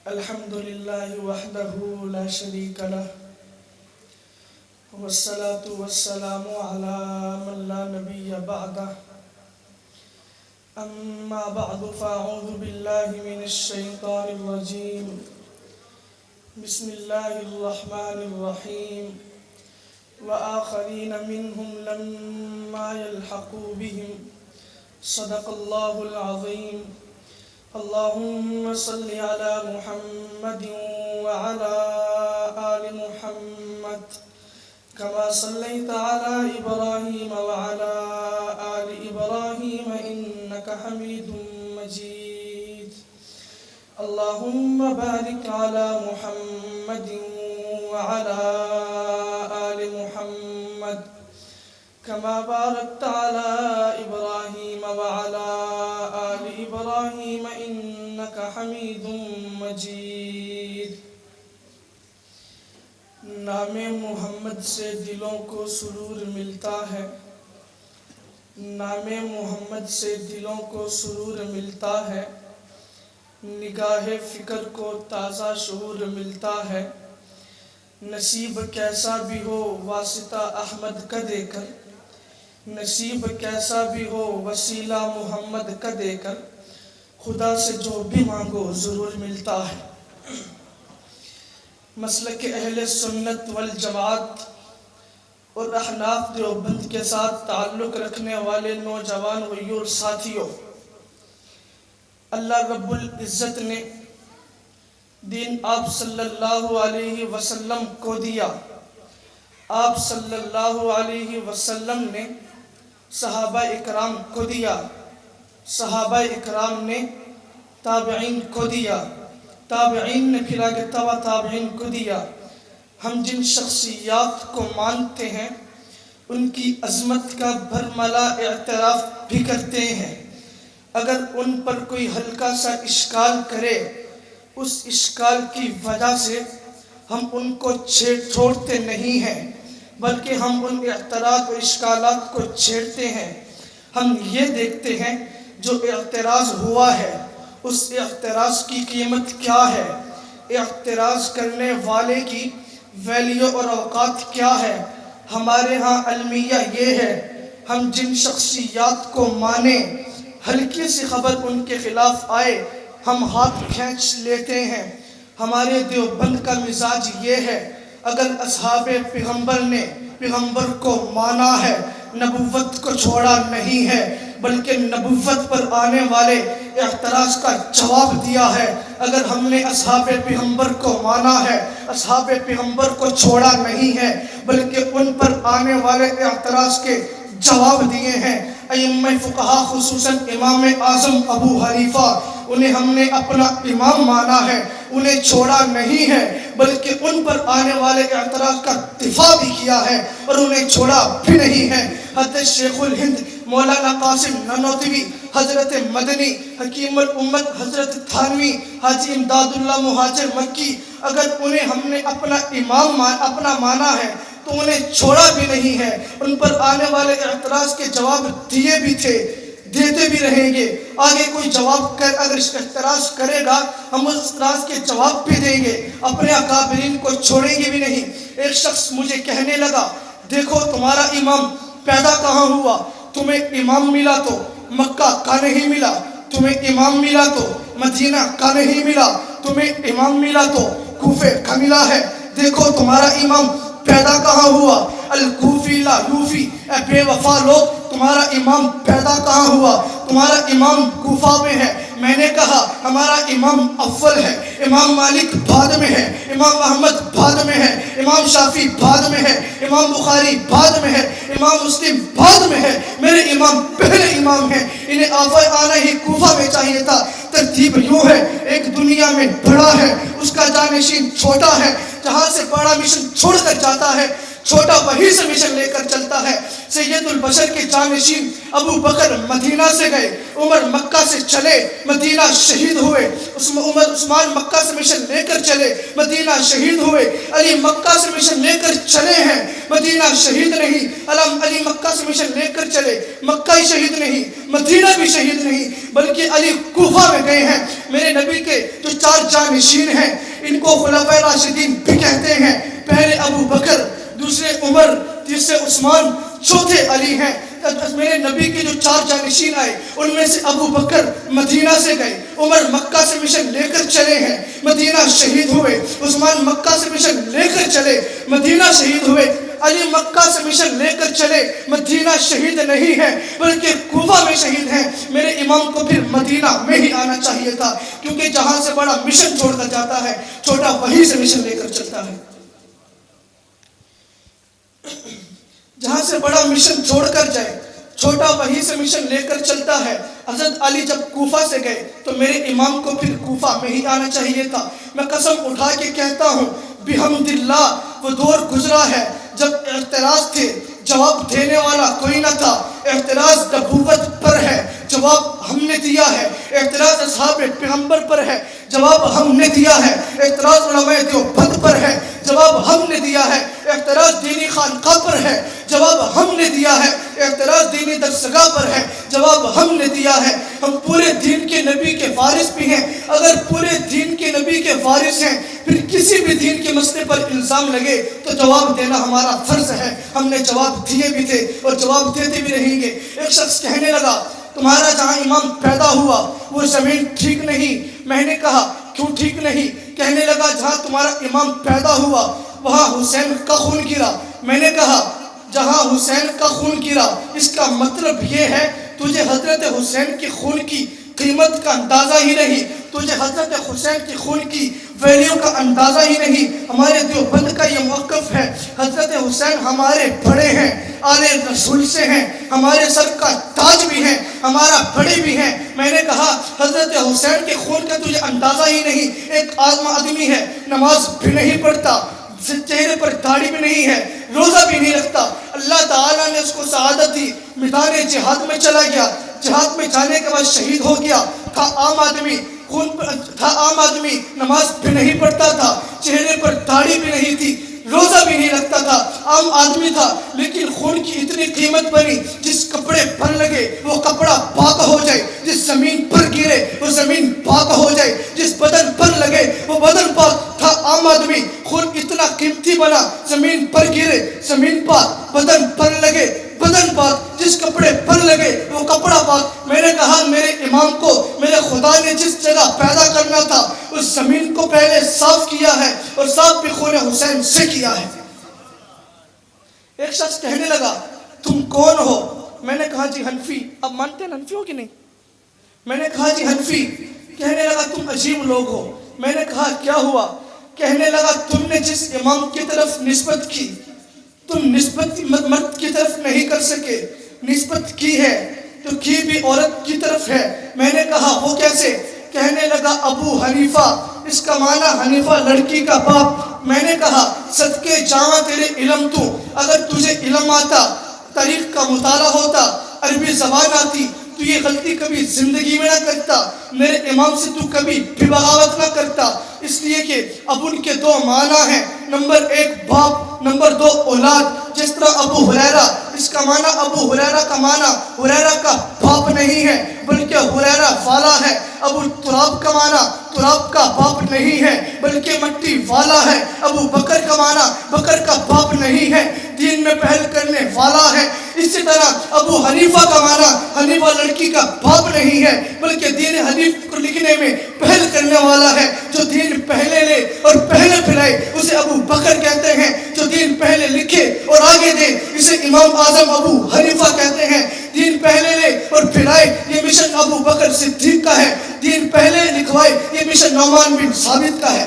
الحمد لله وحده لا شريك له والصلاة والسلام على من لا نبي بعده أما بعد فأعوذ بالله من الشيطان الرجيم بسم الله الرحمن الرحيم وآخرين منهم لما يلحقوا بهم صدق الله العظيم اللهم صل على محمد وعلى آل محمد كما صليت على إبراهيم وعلى آل إبراهيم إنك حميد مجيد اللهم بارك على محمد وعلى آل محمد كما باركت على إبراهيم وعلى آل إبراهيم إنك حميد مجيد نام محمد سے دلوں کو سرور ملتا ہے، نام محمد سے دلوں کو سرور ملتا ہے، نگاہ فکر کو تازہ شعور ملتا ہے، نصیب کیسا بھی ہو واسطہ احمد کا دے کر، نصیب کیسا بھی ہو وسیلہ محمد کا دے کر، خدا سے جو بھی مانگو ضرور ملتا ہے۔ مسلک اہل سنت والجماعت اور احناف دیوبند کے ساتھ تعلق رکھنے والے نوجوان غیور ساتھیوں، اللہ رب العزت نے دین آپ صلی اللہ علیہ وسلم کو دیا، آپ صلی اللہ علیہ وسلم نے صحابہ اکرام کو دیا، صحابہ اکرام نے تابعین کو دیا، تابعین نے پھر آگے تبع تابعین کو دیا۔ ہم جن شخصیات کو مانتے ہیں ان کی عظمت کا بھرملا اعتراف بھی کرتے ہیں، اگر ان پر کوئی ہلکا سا اشکال کرے اس اشکال کی وجہ سے ہم ان کو چھوڑتے نہیں ہیں، بلکہ ہم ان اعتراض اور اشکالات کو چھیڑتے ہیں۔ ہم یہ دیکھتے ہیں جو اعتراض ہوا ہے اس اعتراض کی قیمت کیا ہے، اعتراض کرنے والے کی ویلیو اور اوقات کیا ہے۔ ہمارے ہاں المیہ یہ ہے، ہم جن شخصیات کو مانیں ہلکی سی خبر ان کے خلاف آئے ہم ہاتھ کھینچ لیتے ہیں۔ ہمارے دیوبند کا مزاج یہ ہے، اگر اصحاب پیغمبر نے پیغمبر کو مانا ہے نبوت کو چھوڑا نہیں ہے، بلکہ نبوت پر آنے والے اعتراض کا جواب دیا ہے۔ اگر ہم نے اصحاب پیغمبر کو مانا ہے، اصحاب پیغمبر کو چھوڑا نہیں ہے، بلکہ ان پر آنے والے اعتراض کے جواب دیے ہیں۔ ائمہ فقہا خصوصاً امام اعظم ابو حنیفہ، انہیں ہم نے اپنا امام مانا ہے، انہیں چھوڑا نہیں ہے، بلکہ ان پر آنے والے اعتراض کا دفاع بھی کیا ہے اور انہیں چھوڑا بھی نہیں ہے۔ حضرت شیخ الہند مولانا قاسم نانوتوی، حضرت مدنی حکیم الامت حضرت تھانوی، حاجی امداد اللہ مہاجر مکی، اگر انہیں ہم نے اپنا امام اپنا مانا ہے تو انہیں چھوڑا بھی نہیں ہے، ان پر آنے والے اعتراض کے جواب دیے بھی تھے، دیتے بھی رہیں گے۔ آگے کوئی جواب اگر اعتراض کرے گا ہم اس اعتراض کے جواب بھی دیں گے، اپنے اکابرین کو چھوڑیں گے بھی نہیں۔ ایک شخص مجھے کہنے لگا، دیکھو تمہارا امام پیدا کہاں ہوا، تمہیں امام ملا تو مکہ کا نہیں ملا، تمہیں امام ملا تو مدینہ کا نہیں ملا، تمہیں امام ملا تو کوفے کا ملا ہے، دیکھو تمہارا امام پیدا کہاں ہوا، الکوفی لا یوفی، اے بے وفا لوگ تمہارا امام پیدا کہاں ہوا، تمہارا امام کوفہ میں ہے۔ میں نے کہا ہمارا امام اول ہے، امام مالک بعد میں ہے، امام محمد بعد میں ہے، امام شافعی بعد میں ہے، امام بخاری بعد میں ہے، امام مسلم بعد میں ہے، میرے امام پہلے امام ہیں، انہیں آنا ہی کوفہ میں چاہیے تھا۔ ترتیب یوں ہے، ایک دنیا میں بڑا ہے، اس کا جانشین چھوٹا ہے، جہاں سے بڑا مشن چھوڑ کر جاتا ہے چھوٹا وہیں سے مشن لے کر چلتا ہے۔ سید البشر کے جانشین ابو بکر مدینہ سے گئے، عمر مکہ سے چلے، مدینہ شہید ہوئے، عثمان مکہ سے مشن لے کر چلے، مدینہ شہید ہوئے، علی مکہ سے مشن لے کر چلے ہیں، مدینہ شہید نہیں، علی مکہ سے مشن لے کر چلے، مکہ ہی شہید نہیں، مدینہ بھی شہید نہیں، بلکہ علی کوفہ میں گئے ہیں۔ میرے نبی کے جو 4 جانشین ہیں ان کو خلفائے راشدین بھی کہتے ہیں۔ پہلے ابو بکر، دوسرے عمر، تیسرے عثمان، چوتھے علی ہیں۔ میرے نبی کے جو 4 جانشین آئے ان میں سے ابو بکر مدینہ سے گئے، عمر مکہ سے مشن لے کر چلے ہیں، مدینہ شہید ہوئے، عثمان مکہ سے مشن لے کر چلے، مدینہ شہید ہوئے، علی مکہ سے مشن لے کر چلے، مدینہ شہید نہیں ہے بلکہ کوفہ میں شہید ہیں۔ میرے امام کو پھر مدینہ میں ہی آنا چاہیے تھا، کیونکہ جہاں سے بڑا مشن چھوڑ کر جاتا ہے چھوٹا وہیں سے مشن لے کر چلتا ہے۔ جہاں سے بڑا مشن چھوڑ کر جائے چھوٹا وہیں سے مشن لے کر چلتا ہے۔ حضرت علی جب کوفہ سے گئے تو میرے امام کو پھر کوفہ میں ہی آنا چاہیے تھا۔ میں قسم اٹھا کے کہتا ہوں بحمد اللہ وہ دور گزرا ہے جب اعتراض تھے، جواب دینے والا کوئی نہ تھا۔ اعتراض نبوت پر ہے، جواب ہم نے دیا ہے۔ اعتراض اصحاب پیغمبر پر ہے، جواب ہم نے دیا ہے۔ اعتراض علماء دیوبند پر ہے، جواب ہم نے دیا ہے۔ اعتراض دینی خانقاہ پر ہے، جواب ہم نے دیا ہے۔ اعتراض دینی درسگاہ پر ہے، جواب ہم نے دیا ہے۔ ہم پورے دین کے نبی کے وارث بھی ہیں۔ اگر پورے دین کے نبی کے وارث ہیں پھر کسی بھی دین کے مسئلے پر الزام لگے تو جواب دینا ہمارا فرض ہے۔ ہم نے جواب دیے بھی تھے اور جواب دیتے بھی رہیں گے۔ ایک شخص کہنے لگا تمہارا جہاں امام پیدا ہوا وہ زمین ٹھیک نہیں۔ میں نے کہا کیوں ٹھیک نہیں؟ کہنے لگا جہاں تمہارا امام پیدا ہوا وہاں حسین کا خون گرا۔ میں نے کہا جہاں حسین کا خون گرا اس کا مطلب یہ ہے تجھے حضرت حسین کے خون کی قیمت کا اندازہ ہی نہیں، تجھے حضرت حسین کے خون کی ویلیو کا اندازہ ہی نہیں۔ ہمارے دیوبند کا یہ موقف ہے، حضرت حسین ہمارے بڑے ہیں، آل رسول سے ہیں، ہمارے سر کا تاج بھی ہیں، ہمارا بڑے بھی ہیں۔ میں نے کہا حضرت حسین کے خون کا تجھے اندازہ ہی نہیں۔ ایک عام آدمی ہے، نماز بھی نہیں پڑھتا، چہرے پر داڑھی بھی نہیں ہے، روزہ بھی نہیں رکھتا، اللہ تعالیٰ نے اس کو سعادت دی، میدان جہاد میں چلا گیا، جہاد میں جانے کے بعد شہید ہو گیا۔ تھا عام آدمی، نماز بھی نہیں پڑھتا تھا، چہرے پر داڑھی بھی نہیں تھی، روزہ بھی نہیں رکھتا تھا، عام آدمی تھا، لیکن خون کی اتنی قیمت بنی جس کپڑے پر لگے وہ کپڑا پاک ہو جائے، جس زمین پر گرے وہ زمین پاک ہو جائے، جس بدن پر لگے وہ بدن پاک۔ تھا عام آدمی، خون اتنا قیمتی بنا، زمین پر گرے زمین پاک، بدن پر لگے بدن پاک، جس کپڑے پر لگے وہ کپڑا پاک۔ میں نے کہا میرے امام کو میرے خدا نے جس جگہ پیدا کرنا تھا اس زمین کو پہلے صاف کیا ہے اور صاف بھی خون حسین سے کیا ہے۔ ایک شخص کہنے لگا تم کون ہو؟ میں نے کہا جی حنفی۔ اب مانتے ہیں حنفی ہو کہ نہیں؟ میں نے کہا جی حنفی۔ کہنے لگا تم عجیب لوگ ہو۔ میں نے کہا کیا ہوا؟ کہنے لگا تم نے جس امام کی طرف نسبت کی تم نسبت مرد کی طرف نہیں کر سکے، نسبت کی ہے تو کی بھی عورت کی طرف ہے۔ میں نے کہا وہ کیسے؟ کہنے لگا ابو حنیفہ، اس کا معنی حنیفہ لڑکی کا باپ۔ میں نے کہا صدقے جاواں تیرے علم تو، اگر تجھے علم آتا، تاریخ کا مطالعہ ہوتا، عربی زبان آتی تو یہ غلطی کبھی زندگی میں نہ کرتا، میرے امام سے تو کبھی بھی بغاوت نہ کرتا۔ اس لیے کہ اب ان کے 2 معنی ہیں، نمبر 1 باپ، نمبر 2 اولاد۔ جس طرح ابو ہریرہ، اس کا معنی ابو ہریرہ کا معنی ہریرہ کا باپ نہیں ہے بلکہ ہریرہ والا ہے۔ ابو تراب کا معنی تراب کا باپ نہیں ہے بلکہ مٹی والا ہے۔ ابو بکر کا معنی بکر کا باپ نہیں ہے، دین میں پہل کرنے والا ہے۔ اسی طرح ابو حنیفہ کا معنی حنیفہ لڑکی کا باپ نہیں ہے بلکہ دین حنیف کو لکھنے میں پہل کرنے والا ہے۔ جو دین پہلے لے اور پہلے پھیلائے اسے ابو بکر کہتے ہیں، جو دین پہلے لکھے اور آگے دے اسے امام اعظم ابو حنیفہ کہتے ہیں۔ دین پہلے لے اور پھیلائے یہ مشن ابو بکر صدیق کا ہے، دین پہلے لکھوائے یہ مشن نعمان بن ثابت کا ہے۔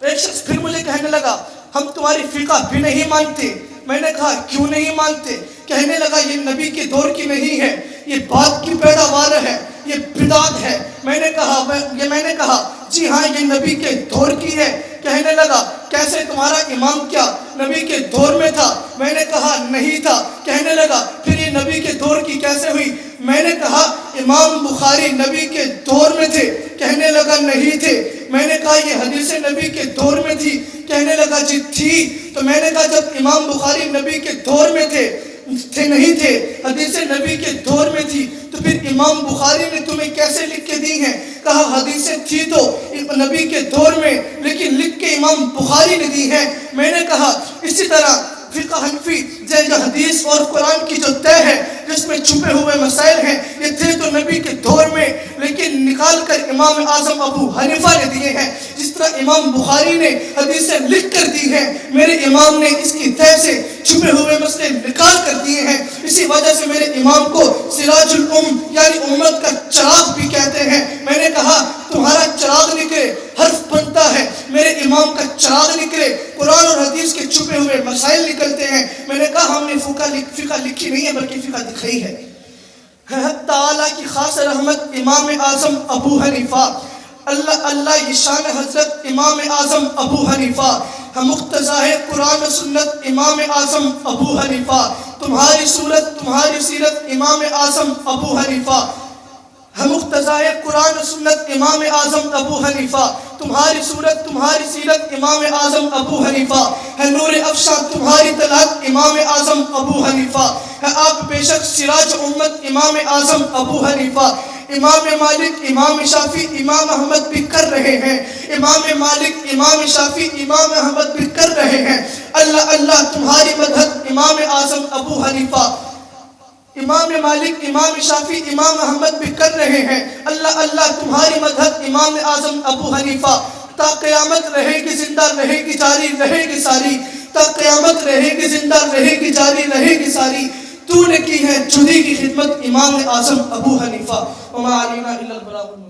ایک شخص پھر مجھے کہنے لگا ہم تمہاری فقہ بھی نہیں مانتے۔ میں نے کہا کیوں نہیں مانتے؟ کہنے لگا یہ نبی کے دور کی نہیں ہے، یہ بعد کی پیداوار ہے، یہ بدعت ہے۔ میں نے کہا جی ہاں یہ نبی کے دور کی ہے۔ کہنے کیسے تمہارا امام کیا نبی کے دور میں تھا؟ میں نے کہا نہیں تھا۔ کہنے لگا پھر یہ نبی کے دور کی کیسے ہوئی؟ میں نے کہا امام بخاری نبی کے دور میں تھے۔ کہنے لگا نہیں تھے۔ میں نے کہا یہ حدیث نبی کے دور میں تھی؟ کہنے لگا جی تھی۔ تو میں نے کہا جب امام بخاری نبی کے دور میں تھے نہیں تھے، حدیث نبی کے دور میں تھی، تو پھر امام بخاری نے تمہیں کیسے لکھ کے دی ہیں؟ کہا حدیثیں تھی تو نبی کے دور میں، لیکن لکھ کے امام بخاری نے دی ہیں۔ میں نے کہا اسی طرح فقہ حنفی جو حدیث اور قرآن کی جو طے ہے جس میں چھپے ہوئے مسائل ہیں، یہ تھے تو نبی کے دور میں، لیکن نکال کر امام اعظم ابو حنیفہ نے دیے ہیں۔ جس طرح امام بخاری نے حدیثیں لکھ کر دی ہیں، میرے امام نے اس کی طے سے چھپے ہوئے مسئلے نکال کر دیے ہیں۔ اسی وجہ سے میرے امام کو سراج الام یعنی امت کا چراغ بھی کہتے ہیں۔ میں نے کہا تمہارا چراغ نکلے حرف بنتا ہے، میرے امام کا چراغ نکلے قرآن اور حدیث کے چھپے ہوئے مسائل نکلتے ہیں۔ میں نے کہا ہم نے فقہ لکھی نہیں ہے بلکہ فقہ دکھائی ہے۔ تعالیٰ کی خاص رحمت امام اعظم ابو حنیفہ، اللہ یہ شان حضرت امام اعظم ابو حنیفہ، مقتضا ہے قرآن و سنت امام اعظم ابو حنیفہ، تمہاری صورت تمہاری سیرت امام اعظم ابو حنیفہ، مقتضا ہے قرآن و سنت امام اعظم ابو حنیفہ، تمہاری صورت تمہاری سیرت امام اعظم ابو حنیفہ، ہے نور افشاں تمہاری طلعت امام اعظم ابو حنیفہ، ہے آپ بے شک سراج امت امام اعظم ابو حنیفہ۔ امام مالک امام شافعی امام احمد بھی کر رہے ہیں، امام مالک امام شافعی امام احمد بھی کر رہے ہیں۔ اللہ اللہ تمہاری مدحت امام اعظم ابو حنیفہ، امام مالک امام شافعی امام احمد بھی کر رہے ہیں۔ اللہ اللہ تمہاری مدحت امام اعظم ابو حنیفہ، تا قیامت رہے گی زندہ رہے گی جاری رہے گی ساری، تا قیامت رہے گی زندہ رہے گی جاری رہے گی ساری، تو نے کی ہے جدی کی خدمت امام اعظم ابو حنیفہ۔ وما علینا الا البلاغ۔